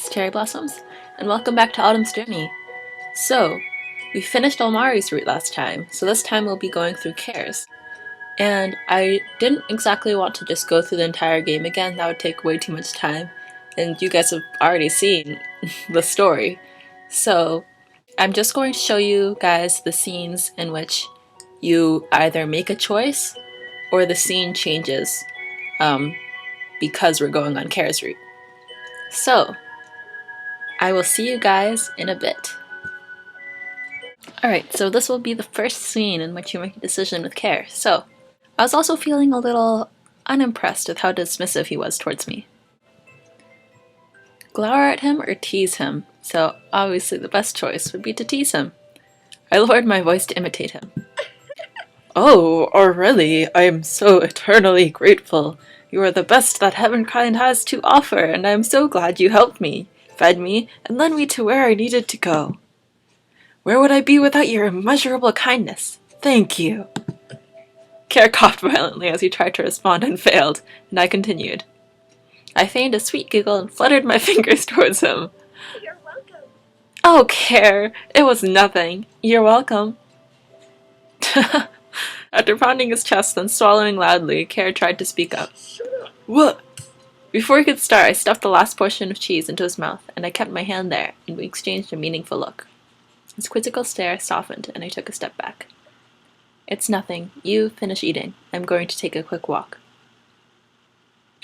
Princess Cherry Blossoms, and welcome back to Autumn's Journey. So, we finished Almari's route last time, so this time we'll be going through Kerr's. And I didn't exactly want to just go through the entire game again, that would take way too much time, and you guys have already seen the story. So, I'm just going to show you guys the scenes in which you either make a choice or the scene changes because we're going on Kerr's route. So, I will see you guys in a bit. Alright, so this will be the first scene in which you make a decision with Kerr. So, I was also feeling a little unimpressed with how dismissive he was towards me. Glower at him or tease him, so obviously the best choice would be to tease him. I lowered my voice to imitate him. Oh, really? I am so eternally grateful. You are the best that Heavenkind has to offer, and I am so glad you helped me, fed me, and led me to where I needed to go. Where would I be without your immeasurable kindness? Thank you. Kerr coughed violently as he tried to respond and failed, and I continued. I feigned a sweet giggle and fluttered my fingers towards him. You're welcome. Oh, Kerr, it was nothing. You're welcome. After pounding his chest and swallowing loudly, Kerr tried to speak up. Shut up. What? Before he could start, I stuffed the last portion of cheese into his mouth, and I kept my hand there, and we exchanged a meaningful look. His quizzical stare softened, and I took a step back. It's nothing. You finish eating. I'm going to take a quick walk.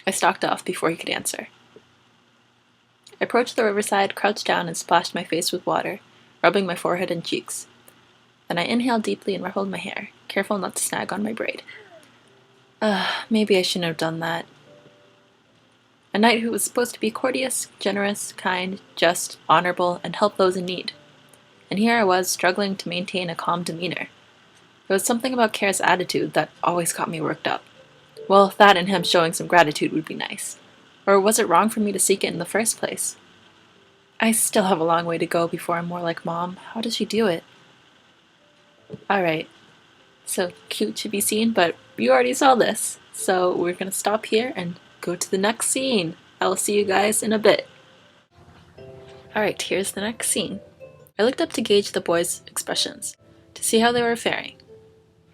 I stalked off before he could answer. I approached the riverside, crouched down, and splashed my face with water, rubbing my forehead and cheeks. Then I inhaled deeply and ruffled my hair, careful not to snag on my braid. Maybe I shouldn't have done that. A knight who was supposed to be courteous, generous, kind, just, honorable, and help those in need. And here I was, struggling to maintain a calm demeanor. There was something about Kerr's attitude that always got me worked up. Well, that and him showing some gratitude would be nice. Or was it wrong for me to seek it in the first place? I still have a long way to go before I'm more like Mom. How does she do it? Alright. So cute to be seen, but you already saw this. So we're gonna stop here and go to the next scene. I'll see you guys in a bit. Alright, here's the next scene. I looked up to gauge the boys' expressions, to see how they were faring.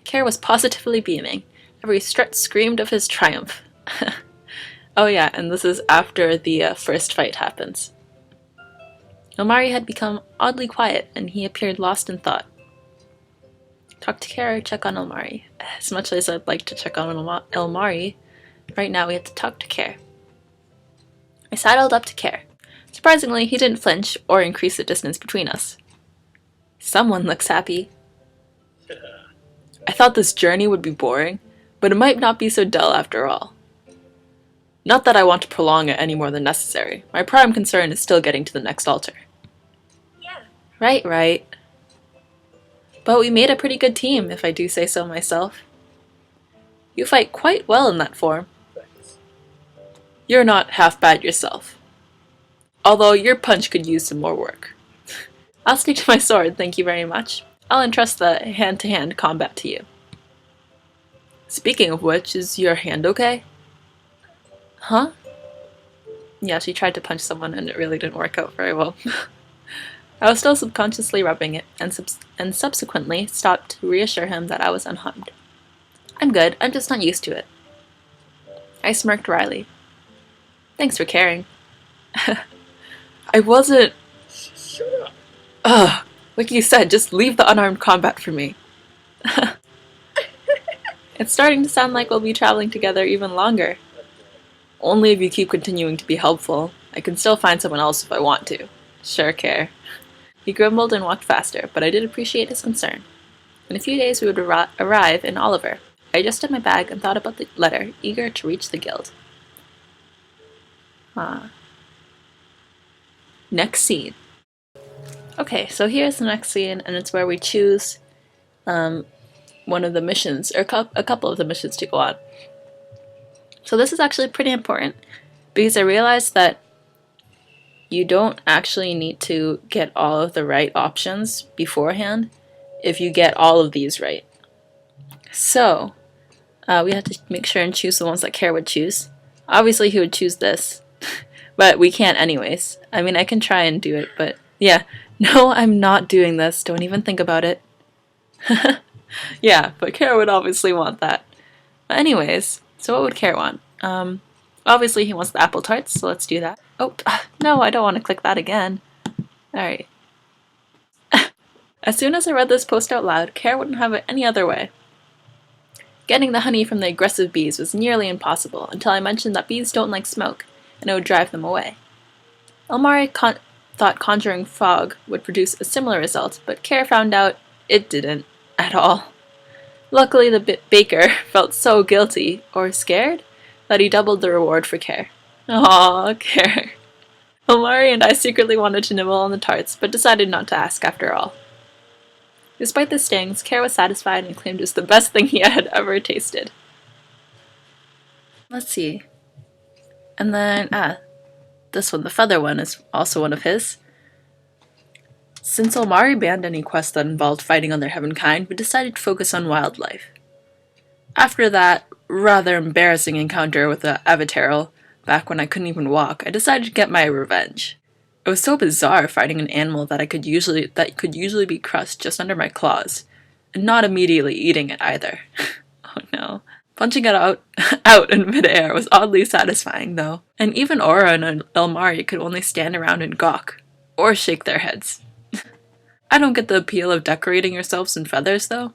Kerr was positively beaming. Every strut screamed of his triumph. Oh yeah, and this is after the first fight happens. Almari had become oddly quiet, and he appeared lost in thought. Talk to Kerr, check on Almari. As much as I'd like to check on Almari, right now we have to talk to Kerr. I sidled up to Kerr. Surprisingly, he didn't flinch or increase the distance between us. Someone looks happy. I thought this journey would be boring, but it might not be so dull after all. Not that I want to prolong it any more than necessary. My prime concern is still getting to the next altar. Yeah. Right. But we made a pretty good team, if I do say so myself. You fight quite well in that form. Thanks. You're not half bad yourself. Although your punch could use some more work. I'll stick to my sword, thank you very much. I'll entrust the hand-to-hand combat to you. Speaking of which, is your hand okay? Huh? Yeah, she tried to punch someone and it really didn't work out very well. I was still subconsciously rubbing it, and subsequently stopped to reassure him that I was unharmed. I'm good, I'm just not used to it. I smirked wryly. Thanks for caring. I wasn't... Shut up. Ugh, like you said, just leave the unarmed combat for me. It's starting to sound like we'll be traveling together even longer. Only if you keep continuing to be helpful. I can still find someone else if I want to. Sure, Kerr. He grumbled and walked faster, but I did appreciate his concern. In a few days we would arrive in Oliver. I adjusted my bag and thought about the letter, eager to reach the guild. Next scene. Okay, so here's the next scene, and it's where we choose one of the missions, or a couple of the missions to go on. So this is actually pretty important, because I realized that you don't actually need to get all of the right options beforehand if you get all of these right. So, we had to make sure and choose the ones that Kerr would choose. Obviously he would choose this, But we can't anyways. I mean, I can try and do it, but yeah. No, I'm not doing this. Don't even think about it. Yeah, but Kerr would obviously want that. But anyways, so what would Kerr want? Obviously he wants the apple tarts, so let's do that. Oh, no, I don't want to click that again. Alright. As soon as I read this post out loud, Kerr wouldn't have it any other way. Getting the honey from the aggressive bees was nearly impossible until I mentioned that bees don't like smoke, and it would drive them away. Elmari thought conjuring fog would produce a similar result, but Kerr found out it didn't at all. Luckily, the baker felt so guilty, or scared, that he doubled the reward for Kerr. Aww, Kerr. Elmari and I secretly wanted to nibble on the tarts, but decided not to ask after all. Despite the stings, Kerr was satisfied and claimed it was the best thing he had ever tasted. Let's see. And then, this one, the feather one, is also one of his. Since Elmari banned any quests that involved fighting other heavenkind, we decided to focus on wildlife. After that rather embarrassing encounter with the Avataril, back when I couldn't even walk, I decided to get my revenge. It was so bizarre fighting an animal that could usually be crushed just under my claws, and not immediately eating it either. Oh no. Punching it out in midair was oddly satisfying though, and even Aura and Elmari could only stand around and gawk, or shake their heads. I don't get the appeal of decorating yourselves in feathers though.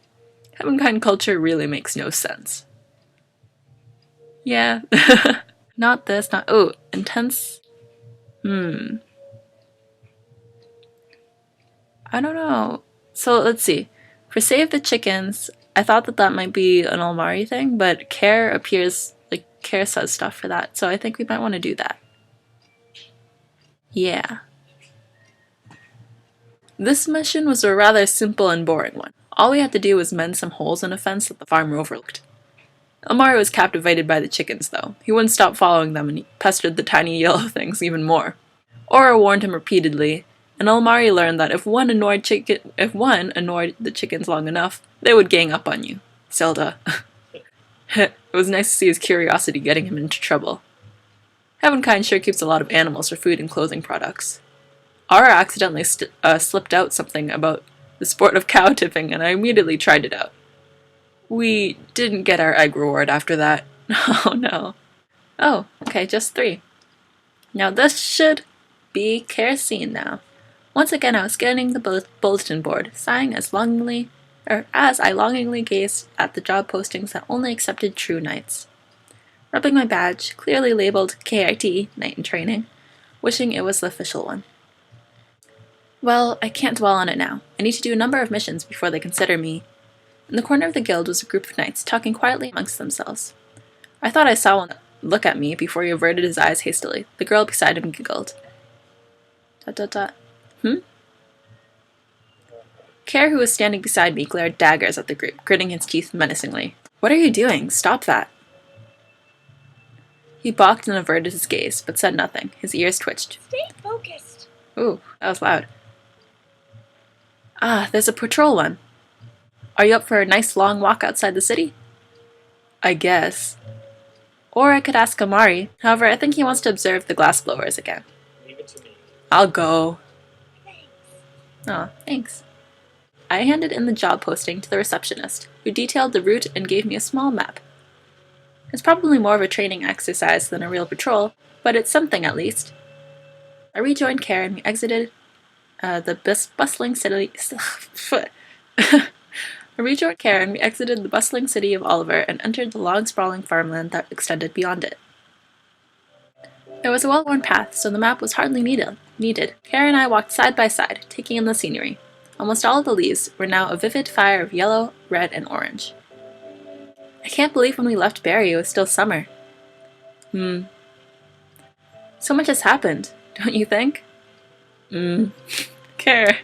Heavenkind culture really makes no sense. Yeah. Not this, not- oh, intense. I don't know. So let's see. For Save the Chickens, I thought that might be an Elmari thing, but Kerr appears, like, Kerr says stuff for that, so I think we might want to do that. Yeah. This mission was a rather simple and boring one. All we had to do was mend some holes in a fence that the farmer overlooked. Elmari was captivated by the chickens, though. He wouldn't stop following them, and he pestered the tiny yellow things even more. Aura warned him repeatedly, and Elmari learned that if one annoyed the chickens long enough, they would gang up on you. Zelda. It was nice to see his curiosity getting him into trouble. Heavenkind sure keeps a lot of animals for food and clothing products. Aura accidentally slipped out something about the sport of cow tipping, and I immediately tried it out. We didn't get our egg reward after that. Oh no. Oh, okay, just 3. Now this should be kerosene now. Once again I was scanning the bulletin board, sighing as I longingly gazed at the job postings that only accepted true knights. Rubbing my badge, clearly labeled KIT, Knight in Training, wishing it was the official one. Well, I can't dwell on it now. I need to do a number of missions before they consider me. In the corner of the guild was a group of knights talking quietly amongst themselves. I thought I saw one look at me before he averted his eyes hastily. The girl beside him giggled. ... Kerr, who was standing beside me, glared daggers at the group, gritting his teeth menacingly. What are you doing? Stop that! He balked and averted his gaze, but said nothing. His ears twitched. Stay focused. Ooh, that was loud. Ah, there's a patrol one. Are you up for a nice long walk outside the city? I guess. Or I could ask Amari. However, I think he wants to observe the glassblowers again. Leave it to me. I'll go. Thanks. Aw, thanks. I handed in the job posting to the receptionist, who detailed the route and gave me a small map. It's probably more of a training exercise than a real patrol, but it's something at least. I rejoined Kerr and we exited the bustling city. I rejoined Kerr and we exited the bustling city of Oliver and entered the long sprawling farmland that extended beyond it. There was a well-worn path, so the map was hardly needed. Kerr and I walked side by side, taking in the scenery. Almost all of the leaves were now a vivid fire of yellow, red, and orange. I can't believe when we left Barry it was still summer. So much has happened, don't you think? Kerr,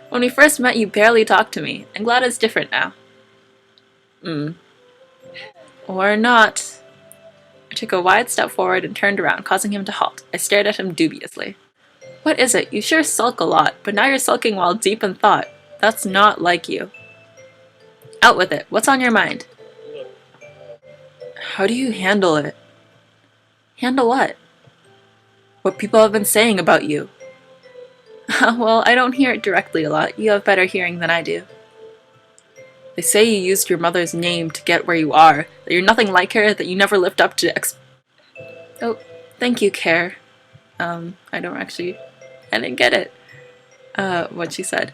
when we first met you barely talked to me. I'm glad it's different now. Or not. I took a wide step forward and turned around, causing him to halt. I stared at him dubiously. What is it? You sure sulk a lot, but now you're sulking while deep in thought. That's not like you. Out with it. What's on your mind? How do you handle it? Handle what? what people have been saying about you. Well, I don't hear it directly a lot. You have better hearing than I do. They say you used your mother's name to get where you are, that you're nothing like her, that you never lived up to Oh, thank you, Kerr. I didn't get it. What she said.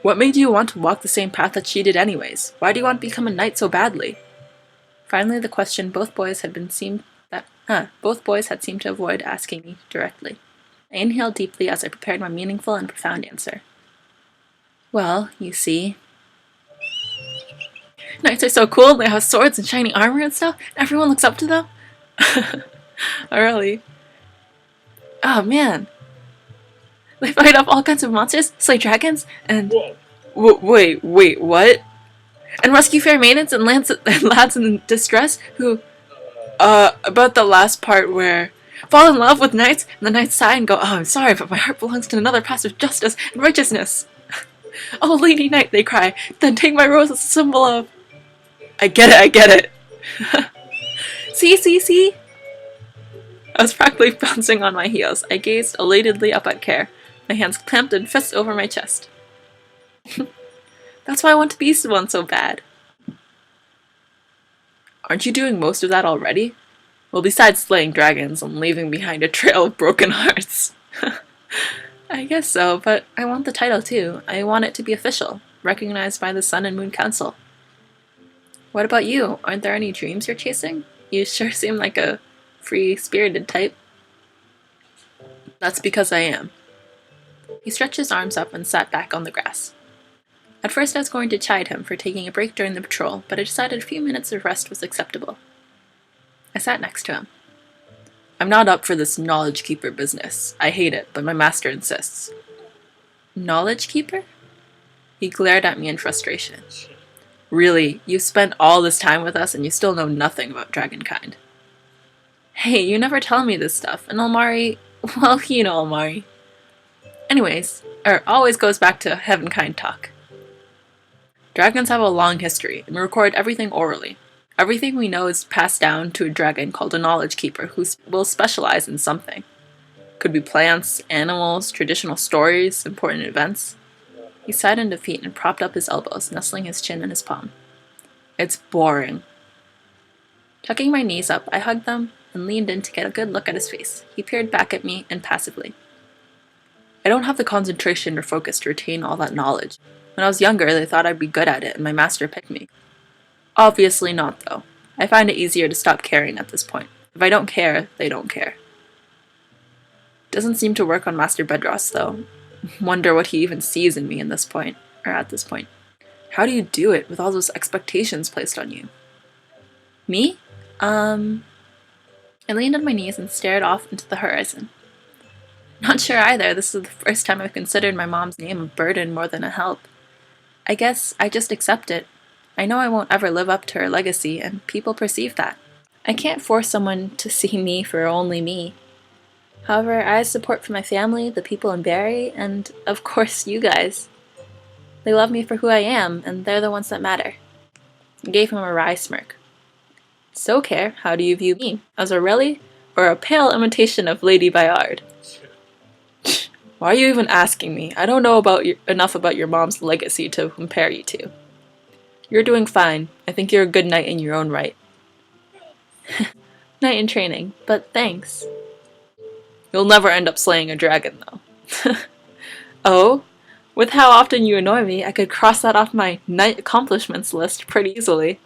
What made you want to walk the same path that she did anyways? Why do you want to become a knight so badly? Finally, the question both boys had seemed to avoid asking me directly. I inhaled deeply as I prepared my meaningful and profound answer. Well, you see, knights are so cool, they have swords and shiny armor and stuff, everyone looks up to them. Oh, really? Oh, man. They fight off all kinds of monsters, slay dragons, and... Wait, what? And rescue fair maidens and lads in distress who... about the last part where... fall in love with knights, and the knights sigh and go, oh, I'm sorry, but my heart belongs to another path of justice and righteousness. Oh, lady knight, they cry, then take my rose as a symbol of... I get it. See? I was practically bouncing on my heels. I gazed elatedly up at Kerr, my hands clamped in fists over my chest. That's why I want to be one so bad. Aren't you doing most of that already? Well, besides slaying dragons and leaving behind a trail of broken hearts. I guess so, but I want the title too. I want it to be official, recognized by the Sun and Moon Council. What about you? Aren't there any dreams you're chasing? You sure seem like a free-spirited type. That's because I am. He stretched his arms up and sat back on the grass. At first I was going to chide him for taking a break during the patrol, but I decided a few minutes of rest was acceptable. I sat next to him. I'm not up for this knowledge keeper business. I hate it, but my master insists. Knowledge keeper? He glared at me in frustration. Really, you've spent all this time with us and you still know nothing about dragonkind. Hey, you never tell me this stuff, and Almari, well, you know Almari. Anyways, always goes back to heavenkind talk. Dragons have a long history, and we record everything orally. Everything we know is passed down to a dragon called a knowledge keeper who will specialize in something. Could be plants, animals, traditional stories, important events. He sighed in defeat and propped up his elbows, nestling his chin in his palm. It's boring. Tucking my knees up, I hugged them and leaned in to get a good look at his face. He peered back at me impassively. I don't have the concentration or focus to retain all that knowledge. When I was younger, they thought I'd be good at it, and my master picked me. Obviously not, though. I find it easier to stop caring at this point. If I don't care, they don't care. Doesn't seem to work on Master Bedros, though. Wonder what he even sees in me at this point. How do you do it with all those expectations placed on you? Me? I leaned on my knees and stared off into the horizon. Not sure either. This is the first time I've considered my mom's name a burden more than a help. I guess I just accept it. I know I won't ever live up to her legacy, and people perceive that. I can't force someone to see me for only me. However, I have support from my family, the people in Barry, and, of course, you guys. They love me for who I am, and they're the ones that matter. I gave him a wry smirk. So, Kerr, how do you view me? As a Relly, or a pale imitation of Lady Bayard? Why are you even asking me? I don't know enough about your mom's legacy to compare you to. You're doing fine. I think you're a good knight in your own right. Knight in training, but thanks. You'll never end up slaying a dragon, though. Oh? With how often you annoy me, I could cross that off my knight accomplishments list pretty easily.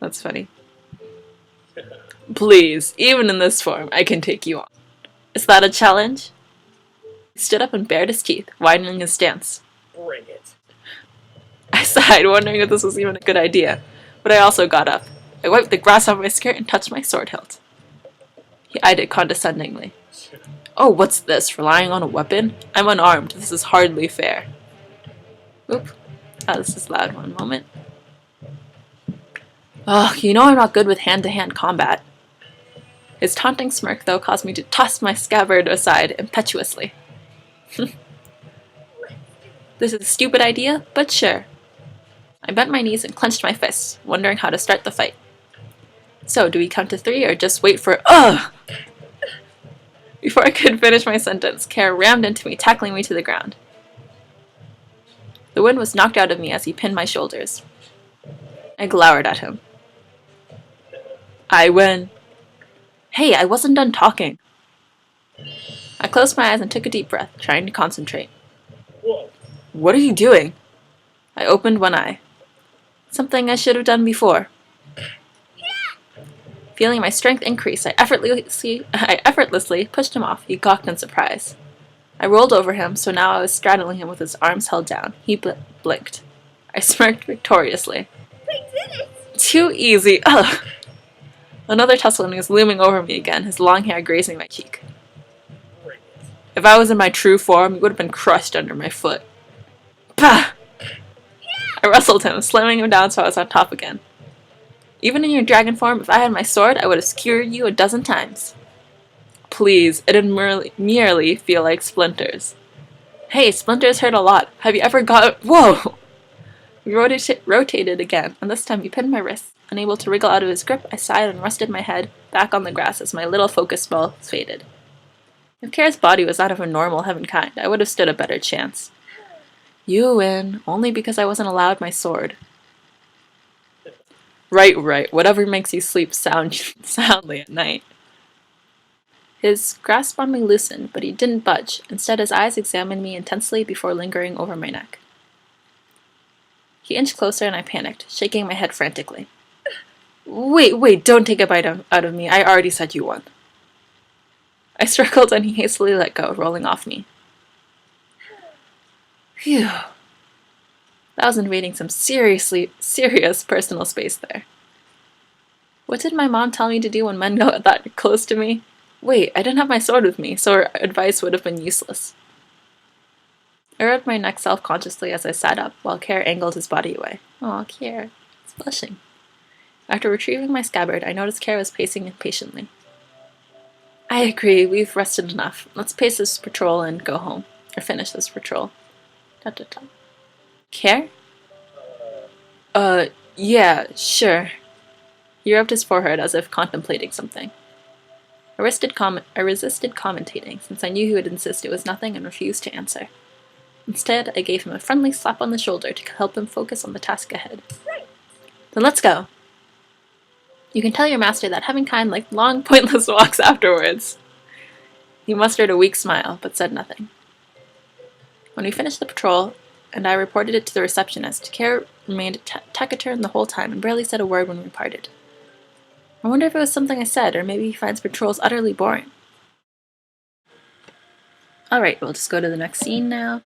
That's funny. Please, even in this form, I can take you on. Is that a challenge? He stood up and bared his teeth, widening his stance. Bring it. I sighed, wondering if this was even a good idea, but I also got up. I wiped the grass off my skirt and touched my sword hilt. He eyed it condescendingly. Oh, what's this? Relying on a weapon? I'm unarmed. This is hardly fair. Oop. Oh, this is loud. One moment. Ugh, you know I'm not good with hand-to-hand combat. His taunting smirk, though, caused me to toss my scabbard aside impetuously. This is a stupid idea, but sure. I bent my knees and clenched my fists, wondering how to start the fight. So, do we count to 3 or just wait for— Ugh! Before I could finish my sentence, Kerr rammed into me, tackling me to the ground. The wind was knocked out of me as he pinned my shoulders. I glowered at him. I win. Hey, I wasn't done talking. I closed my eyes and took a deep breath, trying to concentrate. Whoa. What are you doing? I opened one eye. Something I should have done before. Feeling my strength increase, I effortlessly pushed him off. He gawked in surprise. I rolled over him, so now I was straddling him with his arms held down. He blinked. I smirked victoriously. We did it! Too easy. Ugh. Another tussle and he was looming over me again, his long hair grazing my cheek. Bring it. If I was in my true form, he would have been crushed under my foot. Pah! I wrestled him, slamming him down so I was on top again. Even in your dragon form, if I had my sword, I would have skewered you 12 times. Please, it didn't merely feel like splinters. Hey, splinters hurt a lot. Have you ever got— Whoa! We rotated again, and this time he pinned my wrists. Unable to wriggle out of his grip, I sighed and rested my head back on the grass as my little focus spell faded. If Kerr's body was that of a normal heaven kind, I would have stood a better chance. You win, only because I wasn't allowed my sword. Right, whatever makes you sleep soundly at night. His grasp on me loosened, but he didn't budge. Instead, his eyes examined me intensely before lingering over my neck. He inched closer and I panicked, shaking my head frantically. Wait, don't take a bite out of me. I already said you won. I struggled and he hastily let go, rolling off me. Phew. That was invading some serious personal space there. What did my mom tell me to do when men go that close to me? Wait, I didn't have my sword with me, so her advice would have been useless. I rubbed my neck self-consciously as I sat up, while Kerr angled his body away. Aw, Kerr. It's blushing. After retrieving my scabbard, I noticed Kerr was pacing impatiently. I agree, we've rested enough. Let's pace this patrol and go home. Or finish this patrol. Kerr? Yeah, sure. He rubbed his forehead as if contemplating something. I resisted commentating, since I knew he would insist it was nothing and refused to answer. Instead, I gave him a friendly slap on the shoulder to help him focus on the task ahead. Then let's go! You can tell your master that Heavenkind liked long, pointless walks afterwards. He mustered a weak smile, but said nothing. When we finished the patrol, and I reported it to the receptionist, Kerr remained taciturn the whole time and barely said a word when we parted. I wonder if it was something I said, or maybe he finds patrols utterly boring. Alright, we'll just go to the next scene now.